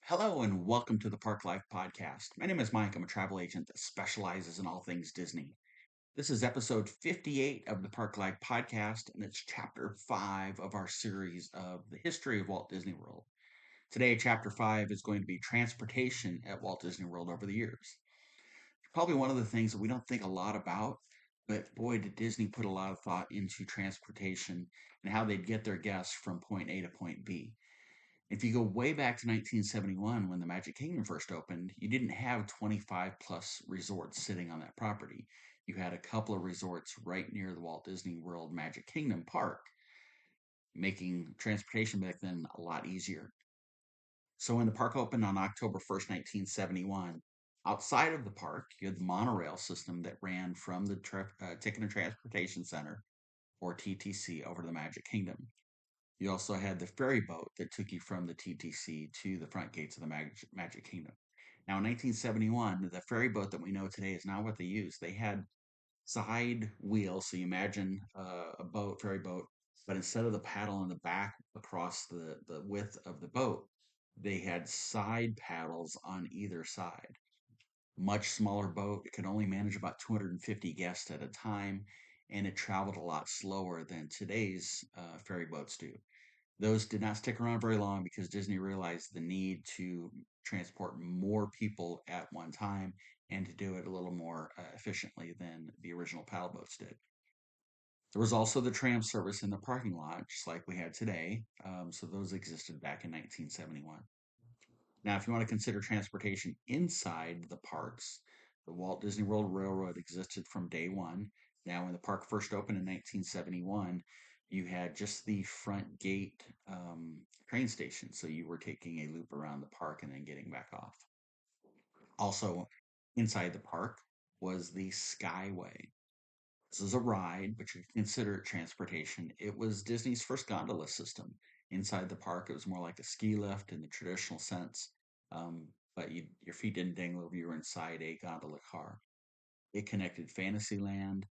Hello and welcome to the Park Life Podcast. My name is Mike. I'm a travel agent that specializes in all things Disney. This is episode 58 of the Park Life Podcast, and it's chapter 5 of our series of the history of Walt Disney World. Today, chapter 5 is going to be transportation at Walt Disney World over the years. Probably one of the things that we don't think a lot about, but boy, did Disney put a lot of thought into transportation and how they'd get their guests from point A to point B. If you go way back to 1971 when the Magic Kingdom first opened, you didn't have 25 plus resorts sitting on that property. You had a couple of resorts right near the Walt Disney World Magic Kingdom park, making transportation back then a lot easier. So when the park opened on October 1st, 1971, outside of the park, you had the monorail system that ran from the Ticket and Transportation Center, or TTC, over to the Magic Kingdom. You also had the ferry boat that took you from the TTC to the front gates of the Magic Kingdom. Now, in 1971, the ferry boat that we know today is not what they used. They had side wheels, so you imagine a ferry boat, but instead of the paddle in the back across the width of the boat, they had side paddles on either side. Much smaller boat. It could only manage about 250 guests at a time, and it traveled a lot slower than today's ferry boats do. Those did not stick around very long because Disney realized the need to transport more people at one time and to do it a little more efficiently than the original paddle boats did. There was also the tram service in the parking lot, just like we had today. So those existed back in 1971. Now, if you want to consider transportation inside the parks, the Walt Disney World Railroad existed from day one. Now, when the park first opened in 1971, you had just the front gate train station. So you were taking a loop around the park and then getting back off. Also, inside the park was the Skyway. This is a ride, but you can consider it transportation. It was Disney's first gondola system. Inside the park, it was more like a ski lift in the traditional sense, but your feet didn't dangle over. You were inside a gondola car. It connected Fantasyland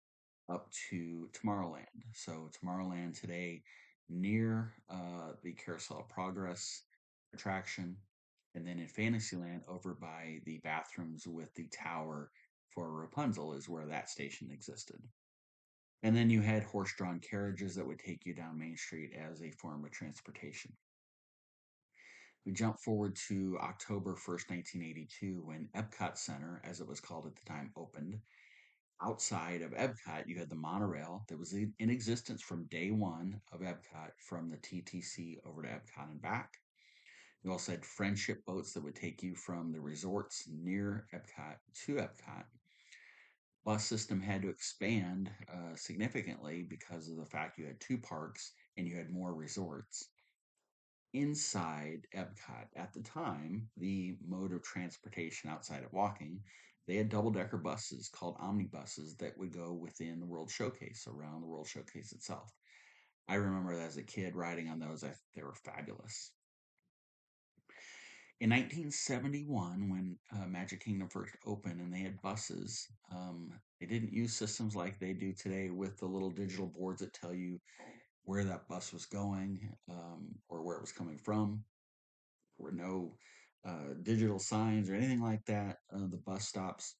up to Tomorrowland. So Tomorrowland today near the Carousel of Progress attraction, and then in Fantasyland over by the bathrooms with the tower for Rapunzel is where that station existed. And then you had horse-drawn carriages that would take you down Main Street as a form of transportation. We jump forward to October 1st, 1982, when Epcot Center, as it was called at the time, opened. Outside of Epcot, you had the monorail that was in existence from day one of Epcot, from the TTC over to Epcot and back. You also had friendship boats that would take you from the resorts near Epcot to Epcot. Bus system had to expand significantly because of the fact you had two parks and you had more resorts. Inside Epcot at the time, the mode of transportation outside of walking, they had double decker buses called omnibuses that would go within the World Showcase, around the World Showcase itself. I remember as a kid riding on those, they were fabulous. In 1971, when Magic Kingdom first opened and they had buses, they didn't use systems like they do today with the little digital boards that tell you where that bus was going or where it was coming from. There were no digital signs or anything like that. The bus stops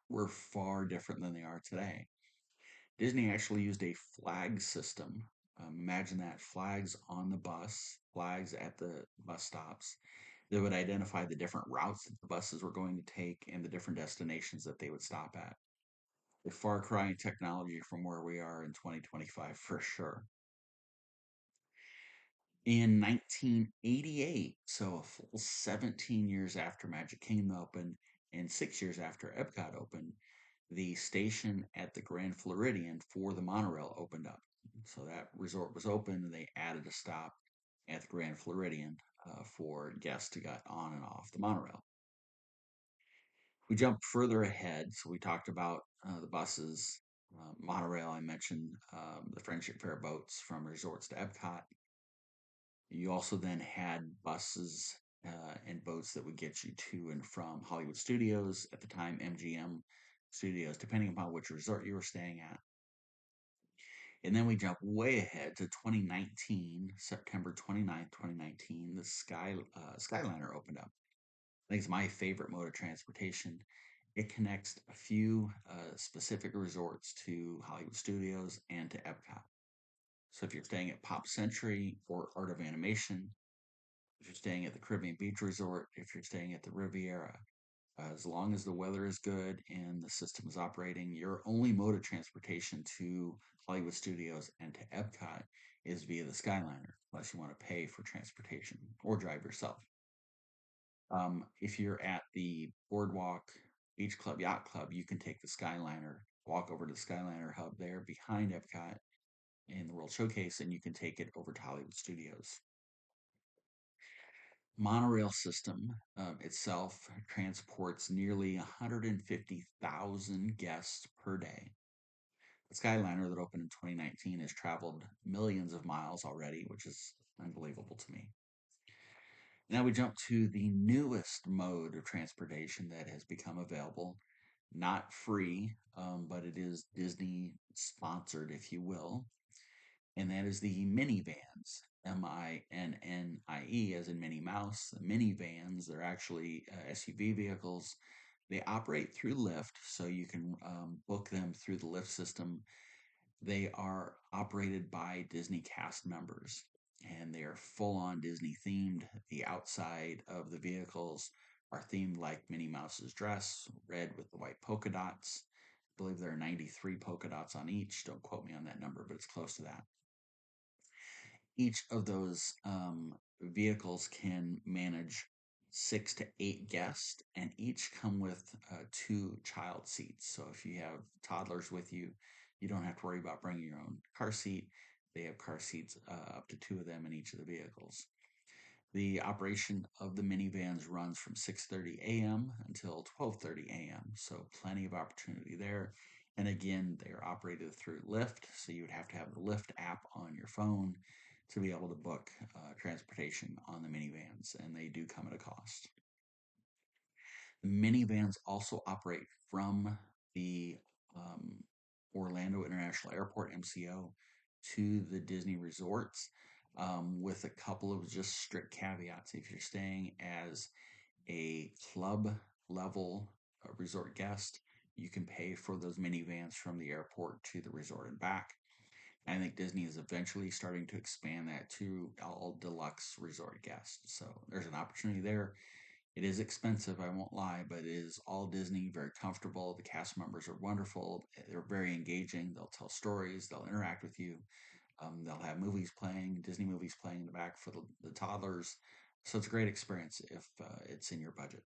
were far different than they are today. Disney actually used a flag system. Imagine that, flags on the bus, flags at the bus stops that would identify the different routes that the buses were going to take and the different destinations that they would stop at. A far cry in technology from where we are in 2025 for sure. In 1988, so a full 17 years after Magic Kingdom opened and 6 years after Epcot opened, the station at the Grand Floridian for the monorail opened up. So that resort was open and they added a stop at the Grand Floridian for guests to get on and off the monorail. We jump further ahead. So we talked about the buses, monorail. I mentioned the Friendship Fair boats from resorts to Epcot. You also then had buses and boats that would get you to and from Hollywood Studios, at the time MGM Studios, depending upon which resort you were staying at. And then we jump way ahead to 2019, September 29th, 2019, the Skyliner opened up. I think it's my favorite mode of transportation. It connects a few specific resorts to Hollywood Studios and to Epcot. So if you're staying at Pop Century or Art of Animation, if you're staying at the Caribbean Beach Resort, if you're staying at the Riviera, as long as the weather is good and the system is operating, your only mode of transportation to Hollywood Studios and to Epcot is via the Skyliner, unless you want to pay for transportation or drive yourself. If you're at the Boardwalk Beach Club Yacht Club, you can take the Skyliner, walk over to the Skyliner hub there behind Epcot in the World Showcase, and you can take it over to Hollywood Studios. Monorail system itself transports nearly 150,000 guests per day. The Skyliner that opened in 2019 has traveled millions of miles already, which is unbelievable to me. Now we jump to the newest mode of transportation that has become available. Not free, but it is Disney sponsored, if you will, and that is the minivans. Minnie, as in Minnie Mouse. The minivans, they're actually SUV vehicles. They operate through Lyft, so you can book them through the Lyft system. They are operated by Disney cast members, and they are full on Disney themed. The outside of the vehicles are themed like Minnie Mouse's dress, red with the white polka dots. I believe there are 93 polka dots on each. Don't quote me on that number, but it's close to that. Each of those vehicles can manage 6 to 8 guests, and each come with 2 child seats. So if you have toddlers with you, you don't have to worry about bringing your own car seat. They have car seats, up to 2 of them in each of the vehicles. The operation of the minivans runs from 6:30 a.m. until 12:30 a.m. So plenty of opportunity there. And again, they are operated through Lyft, so you would have to have the Lyft app on your phone to be able to book transportation on the minivans, and they do come at a cost. The minivans also operate from the um, Orlando International Airport (MCO) to the Disney resorts, with a couple of just strict caveats. If you're staying as a club level resort guest, you can pay for those minivans from the airport to the resort and back. I think Disney is eventually starting to expand that to all deluxe resort guests. So there's an opportunity there. It is expensive, I won't lie, but it is all Disney, very comfortable. The cast members are wonderful. They're very engaging. They'll tell stories, they'll interact with you. They'll have movies playing, Disney movies playing in the back for the toddlers. So it's a great experience if it's in your budget.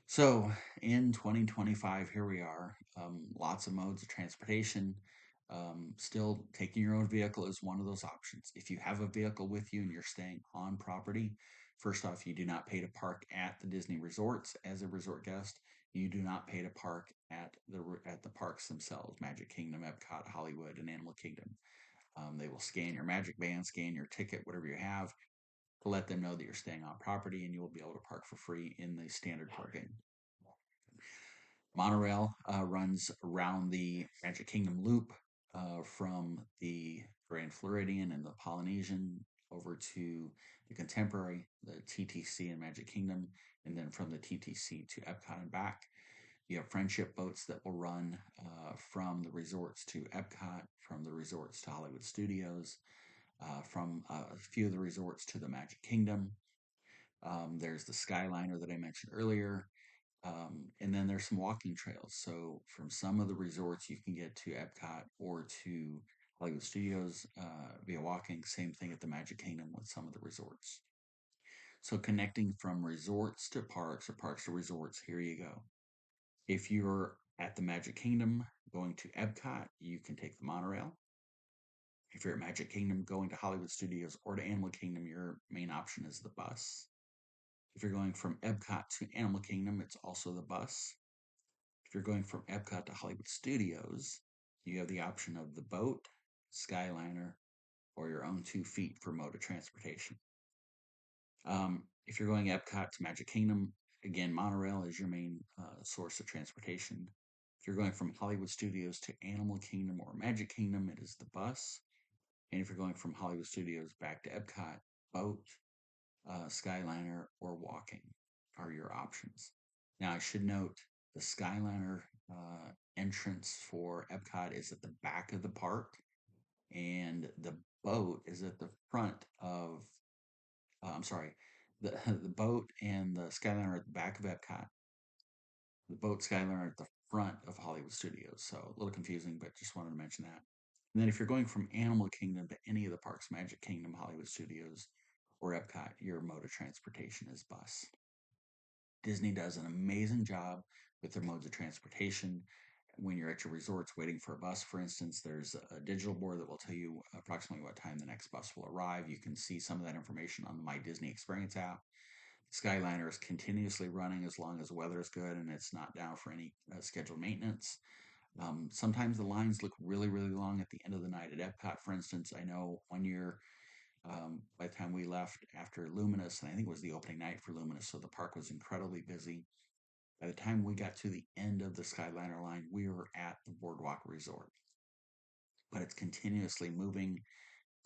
So in 2025, here we are. Lots of modes of transportation. Still, taking your own vehicle is one of those options. If you have a vehicle with you and you're staying on property, first off, you do not pay to park at the Disney resorts as a resort guest. You do not pay to park at the parks themselves: Magic Kingdom, Epcot, Hollywood, and Animal Kingdom. They will scan your Magic Band, scan your ticket, whatever you have, to let them know that you're staying on property, and you will be able to park for free in the standard parking. Monorail runs around the Magic Kingdom loop, from the Grand Floridian and the Polynesian over to the Contemporary, the TTC and Magic Kingdom, and then from the TTC to Epcot and back. You have friendship boats that will run from the resorts to Epcot, from the resorts to Hollywood Studios, from a few of the resorts to the Magic Kingdom. There's the Skyliner that I mentioned earlier. And then there's some walking trails. So from some of the resorts, you can get to Epcot or to Hollywood Studios via walking. Same thing at the Magic Kingdom with some of the resorts. So connecting from resorts to parks or parks to resorts, here you go. If you're at the Magic Kingdom going to Epcot, you can take the monorail. If you're at Magic Kingdom going to Hollywood Studios or to Animal Kingdom, your main option is the bus. If you're going from Epcot to Animal Kingdom, it's also the bus. If you're going from Epcot to Hollywood Studios, you have the option of the boat, Skyliner, or your own 2 feet for mode of transportation. If you're going Epcot to Magic Kingdom, again, monorail is your main source of transportation. If you're going from Hollywood Studios to Animal Kingdom or Magic Kingdom, it is the bus. And if you're going from Hollywood Studios back to Epcot, boat. Skyliner, or walking are your options. Now, I should note the Skyliner entrance for Epcot is at the back of the park, and the boat is at the front of. I'm sorry, the the boat and the Skyliner are at the back of Epcot. The boat Skyliner are at the front of Hollywood Studios. So a little confusing, but just wanted to mention that. And then if you're going from Animal Kingdom to any of the parks, Magic Kingdom, Hollywood Studios, or Epcot, your mode of transportation is bus. Disney does an amazing job with their modes of transportation. When you're at your resorts waiting for a bus, for instance, there's a digital board that will tell you approximately what time the next bus will arrive. You can see some of that information on the My Disney Experience app. Skyliner is continuously running as long as the weather is good and it's not down for any scheduled maintenance. Sometimes the lines look really, really long at the end of the night at Epcot, for instance. I know one year, by the time we left after Luminous, and I think it was the opening night for Luminous, so the park was incredibly busy. By the time we got to the end of the Skyliner line, we were at the Boardwalk Resort. But it's continuously moving.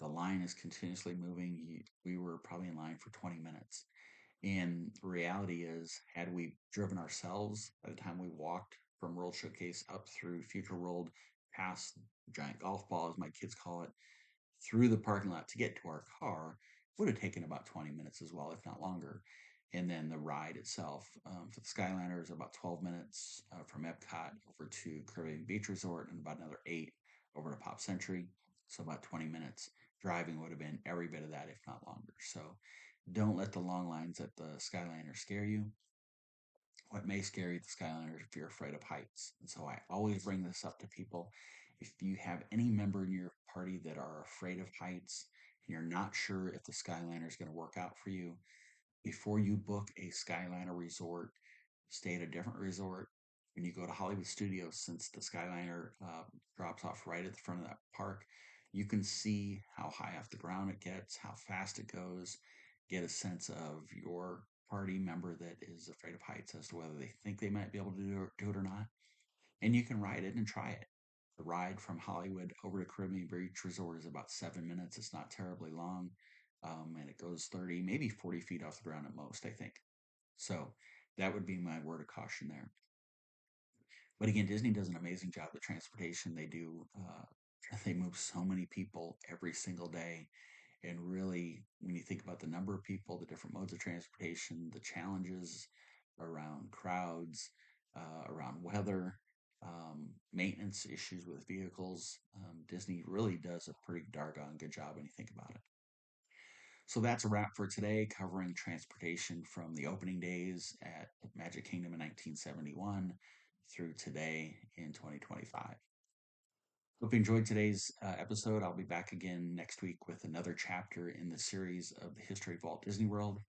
The line is continuously moving. We were probably in line for 20 minutes. And the reality is, had we driven ourselves, by the time we walked from World Showcase up through Future World, past giant golf ball, as my kids call it, through the parking lot to get to our car, would have taken about 20 minutes as well, if not longer. And then the ride itself for the Skyliner is about 12 minutes from Epcot over to Caribbean Beach Resort, and about another 8 over to Pop Century. So about 20 minutes. Driving would have been every bit of that, if not longer. So don't let the long lines at the Skyliner scare you. What may scare you at the Skyliner is if you're afraid of heights. And so I always bring this up to people. If you have any member in your party that are afraid of heights and you're not sure if the Skyliner is going to work out for you, before you book a Skyliner resort, stay at a different resort. When you go to Hollywood Studios, since the Skyliner drops off right at the front of that park, you can see how high off the ground it gets, how fast it goes, get a sense of your party member that is afraid of heights as to whether they think they might be able to do it or not. And you can ride it and try it. The ride from Hollywood over to Caribbean Beach Resort is about 7 minutes. It's not terribly long. And it goes 30, maybe 40 feet off the ground at most, I think. So that would be my word of caution there. But again, Disney does an amazing job with transportation. They do. They move so many people every single day, and really, when you think about the number of people, the different modes of transportation, the challenges around crowds, around weather, maintenance issues with vehicles, Disney really does a pretty doggone good job when you think about it. So that's a wrap for today, covering transportation from the opening days at Magic Kingdom in 1971 through today in 2025. Hope you enjoyed today's episode. I'll be back again next week with another chapter in the series of the history of Walt Disney World.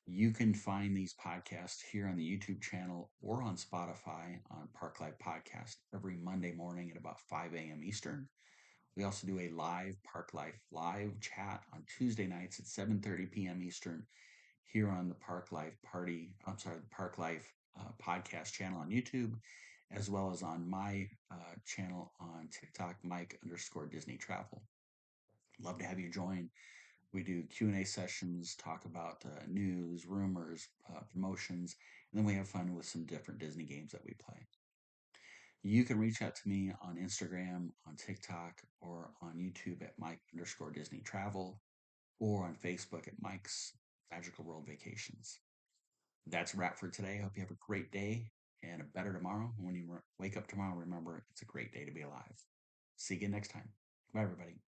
You can find these podcasts here on the YouTube channel or on Spotify on Park Life Podcast every Monday morning at about 5 a.m. Eastern. We also do a live Park Life live chat on Tuesday nights at 7:30 p.m. Eastern here on the Park Life the Park Life podcast channel on YouTube, as well as on my channel on TikTok, Mike_Disney Travel. Love to have you join. We do Q&A sessions, talk about news, rumors, promotions, and then we have fun with some different Disney games that we play. You can reach out to me on Instagram, on TikTok, or on YouTube at Mike_Disney Travel, or on Facebook at Mike's Magical World Vacations. That's a wrap for today. I hope you have a great day and a better tomorrow. When you wake up tomorrow, remember it's a great day to be alive. See you again next time. Bye, everybody.